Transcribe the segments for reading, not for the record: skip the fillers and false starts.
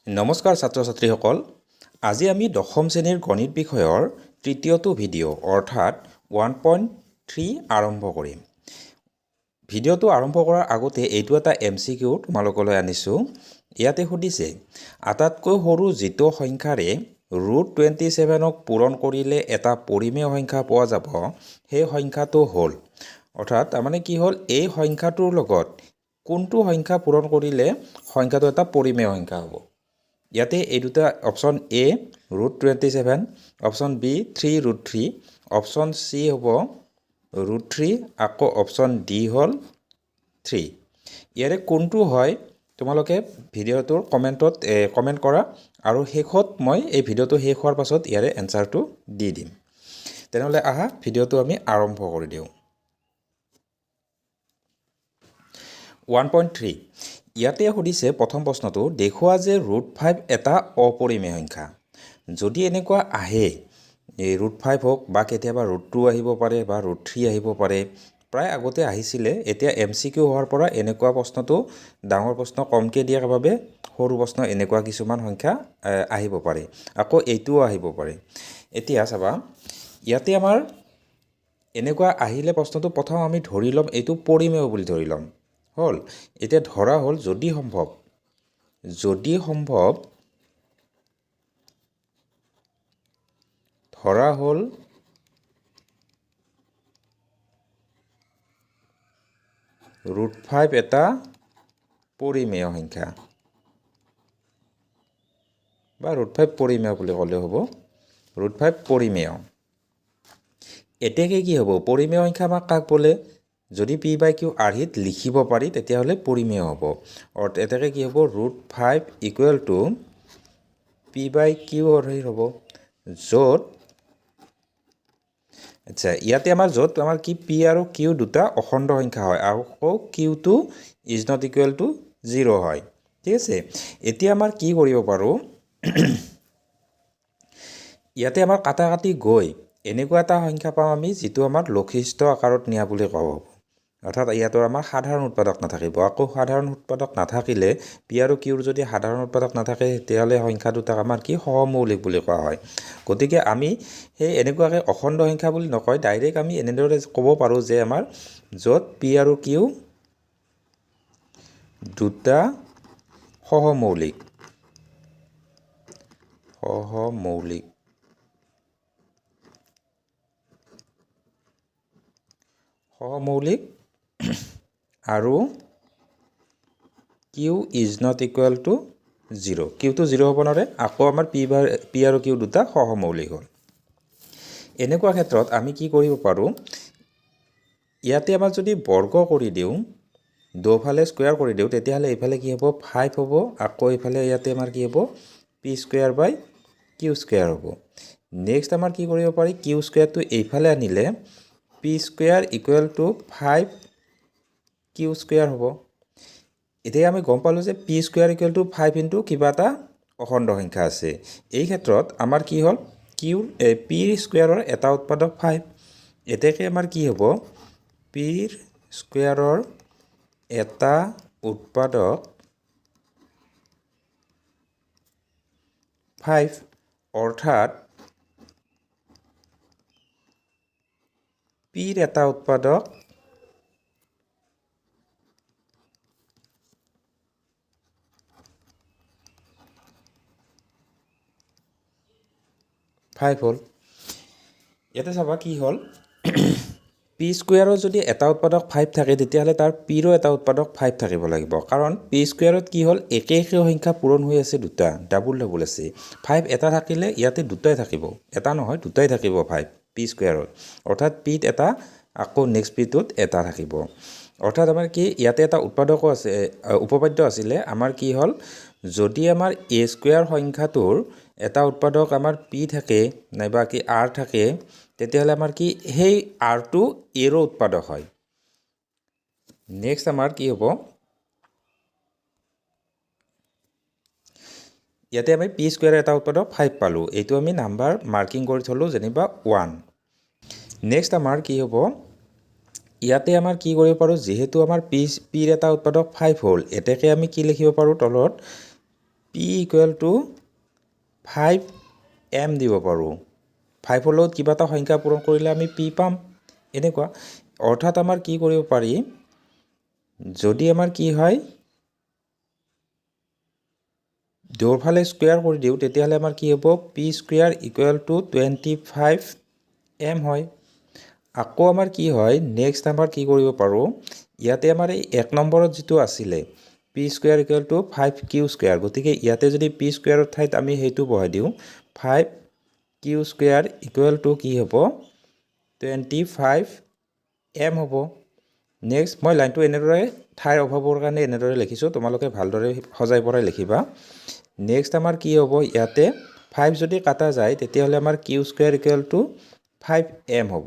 নমস্কাৰ ছাত্ৰ ছাত্ৰীসকল আজি আমি দশম শ্ৰেণীৰ গণিত বিষয়ৰ তৃতীয়টো ভিডিঅ' অৰ্থাৎ 1.3 আৰম্ভ কৰিম। ভিডিঅ'টো আৰম্ভ কৰাৰ আগতে এইটো এটা MCQ তোমালোকলৈ আনিছোঁ। ইয়াতে সুধিছে আটাইতকৈ সৰু যিটো সংখ্যাৰে √27ক পূৰণ কৰিলে এটা পৰিমেয় সংখ্যা পোৱা যাব সেই সংখ্যাটো হ'ল অৰ্থাৎ তাৰমানে কি হ'ল এই সংখ্যাটোৰ লগত কোনটো সংখ্যা পূৰণ কৰিলে সংখ্যাটো এটা পৰিমেয় সংখ্যা হ'ব। ইয়াতে এই দুটা option A √27, option B 3√3, option C হ'ব √3, আকৌ অপশ্যন ডি হ'ল 3। ইয়াৰে কোনটো হয় তোমালোকে ভিডিঅ'টোৰ কমেণ্ট কৰা আৰু শেষত মই এই ভিডিঅ'টো শেষ হোৱাৰ পাছত ইয়াৰে এনচাৰটো দি দিম। তেনেহ'লে আহা ভিডিঅ'টো আমি আৰম্ভ কৰি দিওঁ। 1.3 ইয়াতে সুধিছে প্ৰথম প্ৰশ্নটো দেখুওৱা যে √5 এটা অপৰিমেয় সংখ্যা। যদি এনেকুৱা আহে এই √5 হওক বা কেতিয়াবা √2 আহিব পাৰে বা √3 আহিব পাৰে, প্ৰায় আগতে আহিছিলে। এতিয়া MCQ হোৱাৰ পৰা এনেকুৱা প্ৰশ্নটো ডাঙৰ প্ৰশ্ন কমকৈ দিয়াৰ বাবে সৰু প্ৰশ্ন এনেকুৱা কিছুমান সংখ্যা আহিব পাৰে, আকৌ এইটোও আহিব পাৰে। এতিয়া চাবা ইয়াতে আমাৰ এনেকুৱা আহিলে প্ৰশ্নটো প্ৰথম আমি ধৰি ল'ম এইটো পৰিমেয় বুলি ধৰি ল'ম হ'ল। এতিয়া ধৰা হ'ল যদি সম্ভৱ ধৰা হ'ল √5 এটা পৰিমেয় সংখ্যা বা √5 পৰিমেয় বুলি ক'লে হ'ব। √5 পৰিমেয়। এতিয়াকে কি হ'ব পৰিমেয় সংখ্যা আমাক কাক বোলে? যদি p/q আৰ্হিত লিখিব পাৰি তেতিয়াহ'লে পৰিমেয় হ'ব। এতিয়াকে কি হ'ব √5 = p/q আৰ্হিত হ'ব। য'ত আচ্ছা ইয়াতে য'ত আমাৰ কি p আৰু q দুটা অখণ্ড সংখ্যা হয় আৰু আকৌ q2 ≠ 0 হয়। ঠিক আছে। এতিয়া আমাৰ কি কৰিব পাৰোঁ ইয়াতে আমাৰ কাটাকাটি গৈ এনেকুৱা এটা সংখ্যা পাম আমি যিটো আমাৰ লঘিষ্ঠ আকাৰত নিয়া বুলি ক'ব। অৰ্থাৎ ইয়াতো আমাৰ সাধাৰণ উৎপাদক নাথাকিব। আকৌ সাধাৰণ উৎপাদক নাথাকিলে পি আৰু কিউৰ যদি সাধাৰণ উৎপাদক নাথাকে তেতিয়াহ'লে সংখ্যা দুটাক আমাৰ কি সহমৌলিক বুলি কোৱা হয়। গতিকে আমি সেই এনেকুৱাকৈ অখণ্ড সংখ্যা বুলি নকয়, ডাইৰেক্ট আমি এনেদৰে ক'ব পাৰোঁ যে আমাৰ য'ত পি আৰু কিউ দুটা সহমৌলিক আৰু কিউ ≠ 0। কিউটো 0 হ'ব নোৱাৰে। আকৌ আমাৰ পি আৰু কিউ দুটা সহমৌলিক হ'ল। এনেকুৱা ক্ষেত্ৰত আমি কি কৰিব পাৰোঁ ইয়াতে আমাৰ যদি বৰ্গ কৰি দিওঁ দুফালে স্কুৱেৰ কৰি দিওঁ তেতিয়াহ'লে এইফালে কি হ'ব 5 হ'ব। আকৌ এইফালে ইয়াতে আমাৰ কি হ'ব p²/q² হ'ব। নেক্সট আমাৰ কি কৰিব পাৰি q² এইফালে আনিলে p² = 5q² হ'ব। এতিয়া আমি গম পালোঁ যে p² = 5 × কিবা এটা অখণ্ড সংখ্যা আছে। এই ক্ষেত্ৰত আমাৰ কি হ'ল p² এটা উৎপাদক 5। এতেকে আমাৰ কি হ'ব p² এটা উৎপাদক 5 অৰ্থাৎ p এটা উৎপাদক 5 হ'ল। ইয়াতে চাবা কি হ'ল p² যদি এটা উৎপাদক 5 থাকে তেতিয়াহ'লে তাৰ pৰো এটা উৎপাদক 5 থাকিব লাগিব। কাৰণ p² কি হ'ল একে সংখ্যা পূৰণ হৈ আছে দুটা, ডাবুল আছে। 5 এটা থাকিলে ইয়াতে দুটাই থাকিব, এটা নহয় দুটাই থাকিব 5 p²। অৰ্থাৎ pত এটা আকৌ নেক্সট pটোত এটা থাকিব। অৰ্থাৎ আমাৰ কি ইয়াতে এটা উৎপাদকো আছে, উপপাদ্য আছিলে আমাৰ কি হ'ল যদি আমাৰ a² সংখ্যাটোৰ এটা উৎপাদক আমাৰ p থাকে নাইবা কি r থাকে তেতিয়াহ'লে আমাৰ কি সেই rটো aৰো উৎপাদক হয়। নেক্সট আমাৰ কি হ'ব ইয়াতে আমি p² এটা উৎপাদক 5 পালোঁ। এইটো আমি নাম্বাৰ মাৰ্কিং কৰি থলোঁ যেনিবা 1। নেক্সট আমাৰ কি হ'ব ইয়াতে আমাৰ কি কৰিব পাৰোঁ যিহেতু আমাৰ pৰ এটা উৎপাদক 5 হ'ল এতেকে আমি কি লিখিব পাৰোঁ তলত পি ইকুৱেল টু 5m দিব পাৰোঁ। 5ৰ লগত কিবা এটা সংখ্যা পূৰণ কৰিলে আমি পি পাম। এনেকুৱা অৰ্থাৎ আমাৰ কি কৰিব পাৰি, যদি আমাৰ কি হয় দুয়োফালে স্কুৱেয়াৰ কৰি দিওঁ তেতিয়াহ'লে আমাৰ কি হ'ব, পি স্কুৱেয়াৰ ইকুৱেল টু 25m হয়। আকৌ আমাৰ কি হয়, নেক্সট আমাৰ কি কৰিব পাৰোঁ, ইয়াতে আমাৰ এই 1 নম্বৰত যিটো আছিলে পি স্কুৱেয়াৰ ইকুৱেল টু 5q স্কুৱেয়াৰ, গতিকে ইয়াতে যদি পি স্কুৱেয়াৰৰ ঠাইত আমি সেইটো বহাই দিওঁ 5q স্কুৱেয়াৰ ইকুৱেল টু কি হ'ব 25m হ'ব। নেক্সট মই লাইনটো এনেদৰে ঠাইৰ অভাৱৰ কাৰণে এনেদৰে লিখিছোঁ, তোমালোকে ভালদৰে সজাই পৰাই লিখিবা। নেক্সট আমাৰ কি হ'ব, ইয়াতে 5 যদি কাটা যায় তেতিয়াহ'লে আমাৰ q স্কুৱেয়াৰ ইকুৱেল টু 5m হ'ব।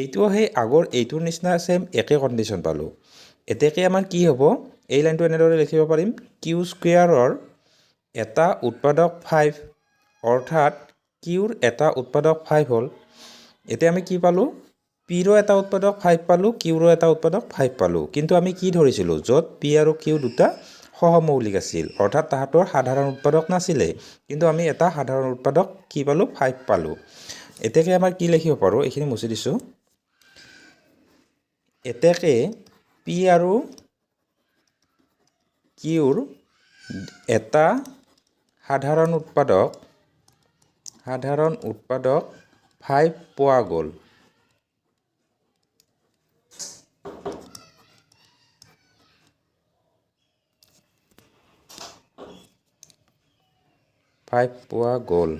এইটোও সেই আগৰ এইটোৰ নিচিনা ছেম একে কণ্ডিশ্যন পালোঁ। এতেকে আমাৰ কি হ'ব, এই লাইনটো এনেদৰে লিখিব পাৰিম, q স্কুৱেয়াৰৰ এটা উৎপাদক 5, অৰ্থাৎ qৰ এটা উৎপাদক 5 হ'ল। এতিয়া আমি কি পালোঁ, পিৰো এটা উৎপাদক 5 পালোঁ, কিউৰো এটা উৎপাদক 5 পালোঁ। কিন্তু আমি কি ধৰিছিলোঁ, য'ত পি আৰু কিউ দুটা সহমৌলিক আছিল, অৰ্থাৎ তাহাঁতৰ সাধাৰণ উৎপাদক নাছিলে, কিন্তু আমি এটা সাধাৰণ উৎপাদক কি পালোঁ, 5 পালোঁ। এতেকে আমাৰ কি লিখিব পাৰোঁ, এইখিনি মুছি দিছোঁ। এতেকে পি আৰু কিউৰ এটা সাধাৰণ উৎপাদক 5 পোৱা গ'ল।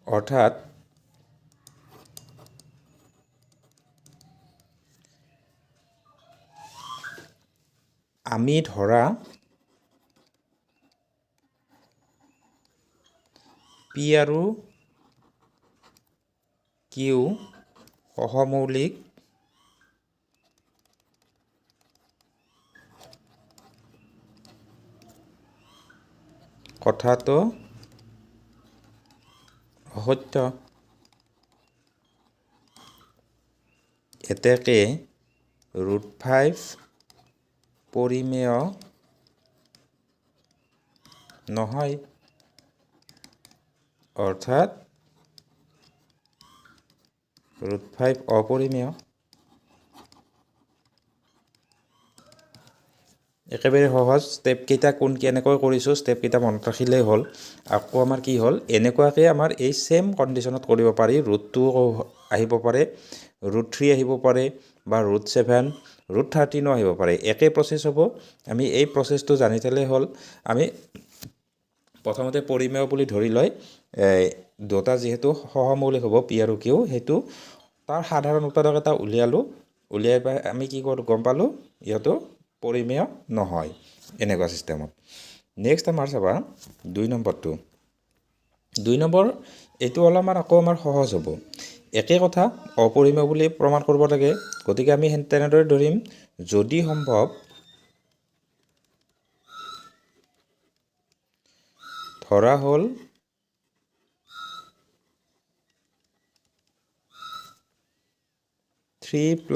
অৰ্থাৎ আমি ধৰা পি আৰু কিউ সহমৌলিক কথাটো অসত্য। এতেকে √5 পৰিমেয় নহয়, অৰ্থাৎ √5 অপৰিমেয়। একেবাৰে সহজ, ষ্টেপকেইটা কেনেকৈ কৰিছোঁ ষ্টেপকেইটা মনত ৰাখিলেই হ'ল। আকৌ আমাৰ কি হ'ল, এনেকুৱাকৈ আমাৰ এই ছেম কণ্ডিশ্যনত কৰিব পাৰি, √2 আহিব পাৰে, √3 আহিব পাৰে, বা √7, √13 আহিব পাৰে। একেই প্ৰচেছ হ'ব। আমি এই প্ৰচেছটো জানি থ'লেই হ'ল। আমি প্ৰথমতে পৰিমেয় বুলি ধৰি লৈ দুটা যিহেতু সহমৌলিক হ'ব পি আৰু কিউ, সেইটো তাৰ সাধাৰণ উৎপাদক এটা উলিয়ালোঁ, উলিয়াই পাই আমি কি গম পালোঁ, ইহঁতো পৰিমেয় নহয়, এনেকুৱা ছিষ্টেমত। নেক্সট আমাৰ চাবা 2 নম্বৰটো। 2 নম্বৰ এইটো অলপমান আকৌ আমাৰ সহজ হ'ব। একে কথা, অপৰিমেয় বুলি প্ৰমাণ কৰিব লাগে, গতিকে আমি তেনেদৰে ধৰিম, যদি সম্ভৱ ধৰা হ'ল 3 +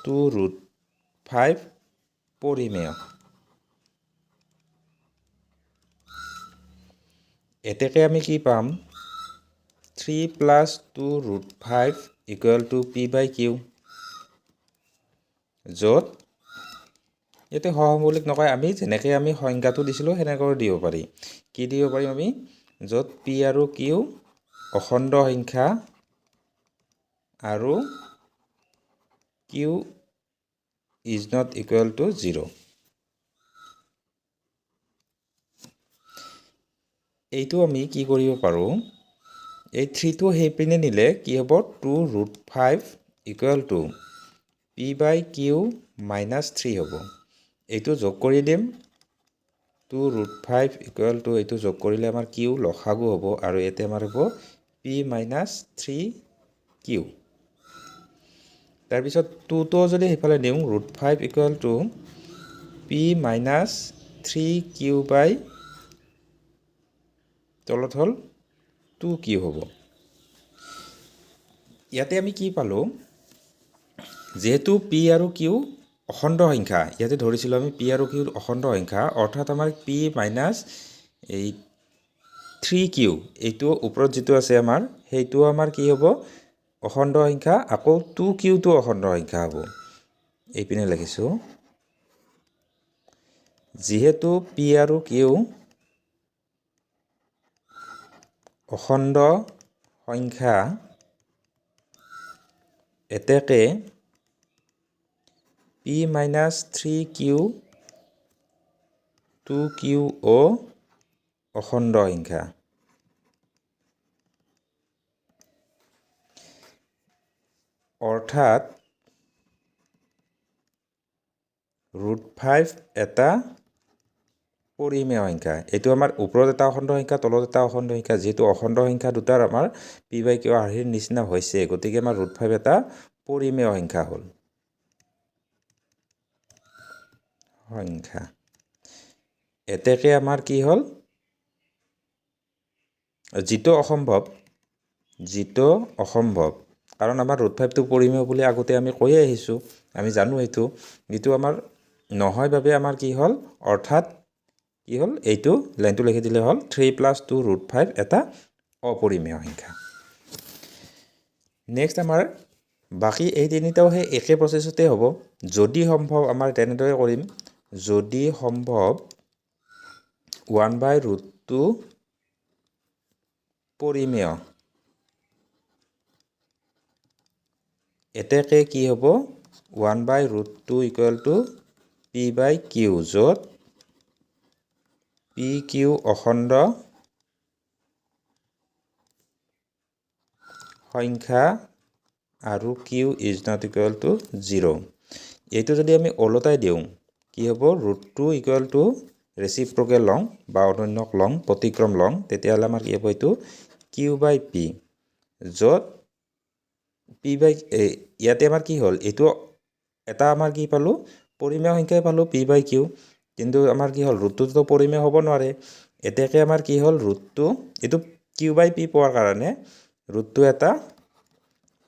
2√5 পৰিমেয়। এতেকে আমি কি পাম, 3 + 2√5 = p/q, য'ত ইয়াতে সহমৌলিক নকয়, আমি যেনেকৈ আমি সংজ্ঞাটো দিছিলোঁ সেনেকৈ দিব পাৰি। কি দিব পাৰিম আমি, য'ত পি আৰু কিউ অখণ্ড সংখ্যা আৰু Q is not equal to 0। এইটো আমি কি কৰিব পাৰোঁ, এই 3টো সেইপিনে নিলে কি হ'ব, 2√5 = p/q - 3 হ'ব। এইটো যোগ কৰি দিম, 2√5 = এইটো যোগ কৰিলে আমাৰ কিউ লসাগু হ'ব, আৰু ইয়াতে আমাৰ হ'ব p - 3q। তাৰপিছত 2টো যদি সেইফালে দিওঁ, √5 = p - 3q তলত হ'ল 2q হ'ব। ইয়াতে আমি কি পালোঁ, যিহেতু পি আৰু কিউ অখণ্ড সংখ্যা ইয়াতে ধৰিছিলোঁ আমি পি আৰু কিউৰ অখণ্ড সংখ্যা অৰ্থাৎ আমাৰ পি মাইনাছ এই 3q এইটো ওপৰত যিটো আছে আমাৰ সেইটো আমাৰ কি হ'ব অখণ্ড সংখ্যা আকৌ 2qটো অখণ্ড সংখ্যা হ'ব এইপিনে লিখিছোঁ যিহেতু পি আৰু কিউ অখণ্ড সংখ্যা এতেকে পি মাইনাছ 3q 2qও অখণ্ড সংখ্যা অৰ্থাৎ √5 এটা পৰিমেয় সংখ্যা এইটো আমাৰ ওপৰত এটা অখণ্ড সংখ্যা তলত এটা অখণ্ড সংখ্যা যিহেতু অখণ্ড সংখ্যা দুটাৰ আমাৰ পি বাই কিউ আৰ্হিৰ নিচিনা হৈছে গতিকে আমাৰ √5 এটা পৰিমেয় সংখ্যা হ'ল এতেকে আমাৰ কি হ'ল যিটো অসম্ভৱ কাৰণ আমাৰ √5টো পৰিমেয় বুলি আগতে আমি কৈয়ে আহিছোঁ আমি জানো এইটো যিটো আমাৰ নহয় বাবে আমাৰ কি হ'ল অৰ্থাৎ কি হ'ল এইটো লাইনটো লিখি দিলে হ'ল 3 + 2 √5 এটা অপৰিমেয় সংখ্যা নেক্সট আমাৰ বাকি এই তিনিটাও সেই একে প্ৰচেছতে হ'ব যদি সম্ভৱ আমাৰ তেনেদৰে কৰিম যদি সম্ভৱ 1/√2 পৰিমেয় এতেকে কি হ'ব 1/√2 = p/q য'ত pq অখণ্ড সংখ্যা আৰু q is not equal to 0 এইটো যদি আমি ওলটাই দিওঁ কি হ'ব √2 = ৰেচিপ্ৰকেল লং বা অনন্যক লং প্ৰতিক্ৰম লং তেতিয়াহ'লে আমাৰ কি হ'ব এইটো q/p য'ত ইয়াতে আমাৰ কি হ'ল এইটো এটা আমাৰ কি পালোঁ পৰিমেয় সংখ্যাই পালোঁ p/q কিন্তু আমাৰ কি হ'ল √2টো পৰিমেয় হ'ব নোৱাৰে এতেকে আমাৰ কি হ'ল √2 এইটো q/p পোৱাৰ কাৰণে √2 এটা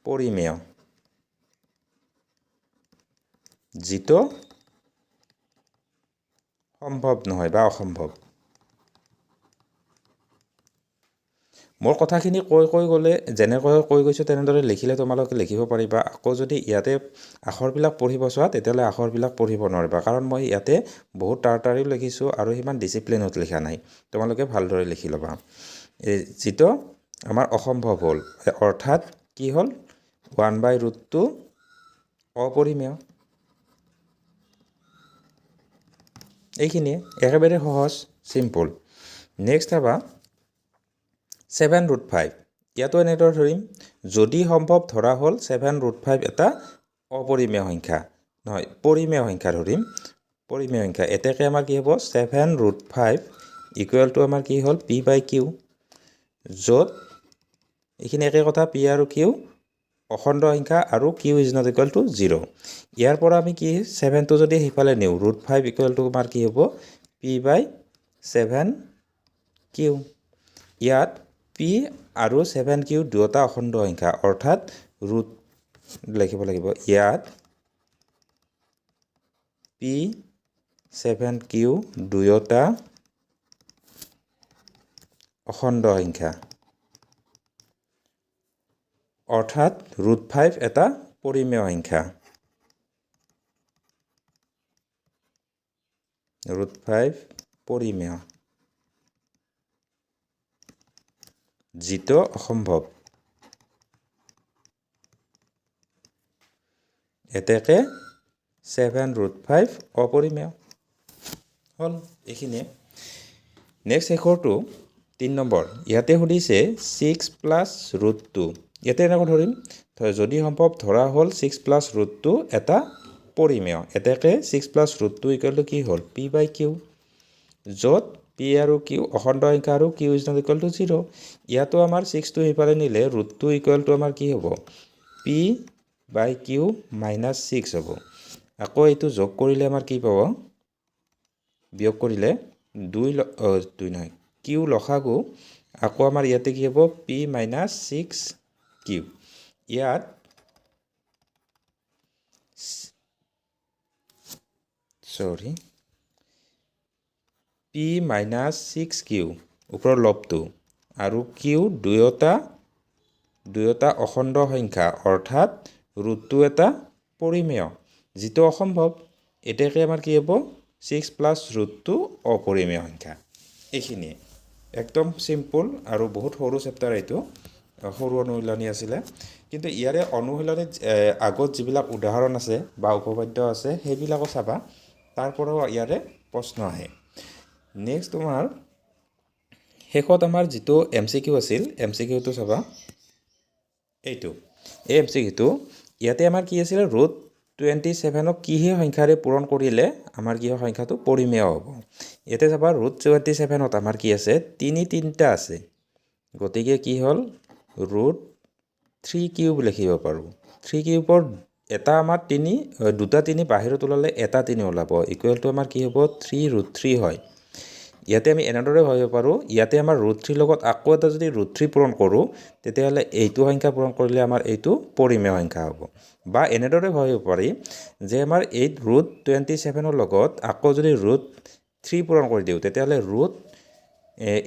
পৰিমেয় যিটো সম্ভৱ নহয় বা অসম্ভৱ মোৰ কথাখিনি কৈ গ'লে যেনেকৈ কৈ গৈছোঁ তেনেদৰে লিখিলে তোমালোকে লিখিব পাৰিবা আকৌ যদি ইয়াতে আখৰবিলাক পঢ়িব চোৱা তেতিয়াহ'লে আখৰবিলাক পঢ়িব নোৱাৰিবা কাৰণ মই ইয়াতে বহুত তাড়াতাড়িও লিখিছোঁ আৰু সিমান ডিচিপ্লিনত লিখা নাই তোমালোকে ভালদৰে লিখি ল'বা যিটো আমাৰ অসম্ভৱ হ'ল অৰ্থাৎ কি হ'ল 1/√2 অপৰিমেয় এইখিনিয়ে একেবাৰে সহজ চিম্পল নেক্সট চাবা 7√5 ইয়াতো এনেদৰে ধৰিম যদি সম্ভৱ ধৰা হ'ল 7√5 এটা অপৰিমেয় সংখ্যা নহয় পৰিমেয় সংখ্যা ধৰিম পৰিমেয় সংখ্যা এতেকে আমাৰ কি হ'ব 7√5 = আমাৰ কি হ'ল p/q য'ত এইখিনি একে কথা p আৰু q অখণ্ড সংখ্যা আৰু q is not equal to 0 ইয়াৰ পৰা আমি কি 7টো যদি সিফালে নিওঁ √5 = আমাৰ কি হ'ব p/7q ইয়াত p আৰু 7q দুয়োটা অখণ্ড সংখ্যা অৰ্থাৎ লিখিব লাগিব ইয়াত p 7q দুয়োটা অখণ্ড সংখ্যা অৰ্থাৎ √5 এটা পৰিমেয় সংখ্যা √5 পৰিমেয় যিটো অসম্ভৱ এতেকে 7√5 অপৰিমেয় হ'ল এইখিনিয়ে নেক্সট শেষৰটো 3 নম্বৰ ইয়াতে সুধিছে 6 + √2 ইয়াতে এনেকৈ ধৰিম যদি সম্ভৱ ধৰা হ'ল 6 + √2 এটা পৰিমেয় এতেকে 6 + √2 = কি হ'ল p/q য'ত p আৰু q অখণ্ড সংখ্যা আৰু q is not equal to 0 ইয়াতো আমাৰ 6টো সিফালে নিলে √2 = আমাৰ কি হ'ব p/q - 6 হ'ব আকৌ এইটো যোগ কৰিলে আমাৰ কি পাব বিয়োগ কৰিলে 2 নহয় q লসাগু আকৌ আমাৰ ইয়াতে কি হ'ব p - 6q ইয়াত সৰি পি মাইনাছ 6 কিউ ওপৰৰ লবটো আৰু কিউ দুয়োটা অখণ্ড সংখ্যা অৰ্থাৎ ৰুটটো এটা পৰিমেয় যিটো অসম্ভৱ এটাকে আমাৰ কি হ'ব 6 প্লাছ ৰুটটো অপৰিমেয় সংখ্যা এইখিনিয়ে একদম সিম্পল আৰু বহুত সৰু চেপ্টাৰ এইটো সৰু অনুশীলনী আছিলে কিন্তু ইয়াৰে অনুশীলনীত আগত যিবিলাক উদাহৰণ আছে বা উপপাদ্য আছে সেইবিলাকো চাবা তাৰ পৰাও ইয়াৰে প্ৰশ্ন আহে নেক্সট তোমাৰ শেষত আমাৰ যিটো MCQ আছিল MCQটো চাবা এইটো এই MCQটো ইয়াতে আমাৰ কি আছিল ৰুট 27ক কিহে সংখ্যাৰে পূৰণ কৰিলে আমাৰ কি সংখ্যাটো পৰিমেয় হ'ব ইয়াতে চাবা ৰুট 27ত আমাৰ কি আছে তিনিটা আছে গতিকে কি হ'ল ৰুট 3 কিউব লিখিব পাৰোঁ 3 কিউবৰ এটা আমাৰ দুটা তিনি বাহিৰত ওলালে এটা 3 ওলাব ইকুৱেল টু আমাৰ কি হ'ব 3 ৰুট 3 হয় ইয়াতে আমি এনেদৰে ভাবিব পাৰোঁ ইয়াতে আমাৰ ৰুট 3 লগত আকৌ এটা যদি ৰুট 3 পূৰণ কৰোঁ তেতিয়াহ'লে এইটো সংখ্যা পূৰণ কৰিলে আমাৰ এইটো পৰিমেয় সংখ্যা হ'ব বা এনেদৰে ভাবিব পাৰি যে আমাৰ এই ৰুট 27ৰ লগত আকৌ যদি ৰুট 3 পূৰণ কৰি দিওঁ তেতিয়াহ'লে ৰুট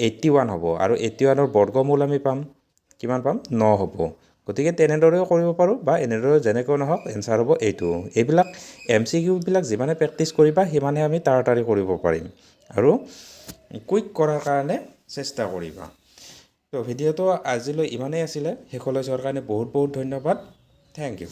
81 হ'ব আৰু 81ৰ বৰ্গমূল আমি পাম কিমান পাম 9 হ'ব গতিকে তেনেদৰেও কৰিব পাৰোঁ বা এনেদৰে যেনেকৈ নহওক এনসাৰ হ'ব এইটো এইবিলাক MCQ বিলাক যিমানে প্ৰেক্টিছ কৰিবা সিমানে আমি তাড়াতাড়ি কৰিব পাৰিম আৰু কুইক কৰাৰ কাৰণে চেষ্টা কৰিবা তো ভিডিঅ'টো আজিলৈ ইমানেই আছিলে শেষলৈ চোৱাৰ কাৰণে বহুত ধন্যবাদ থেংক ইউ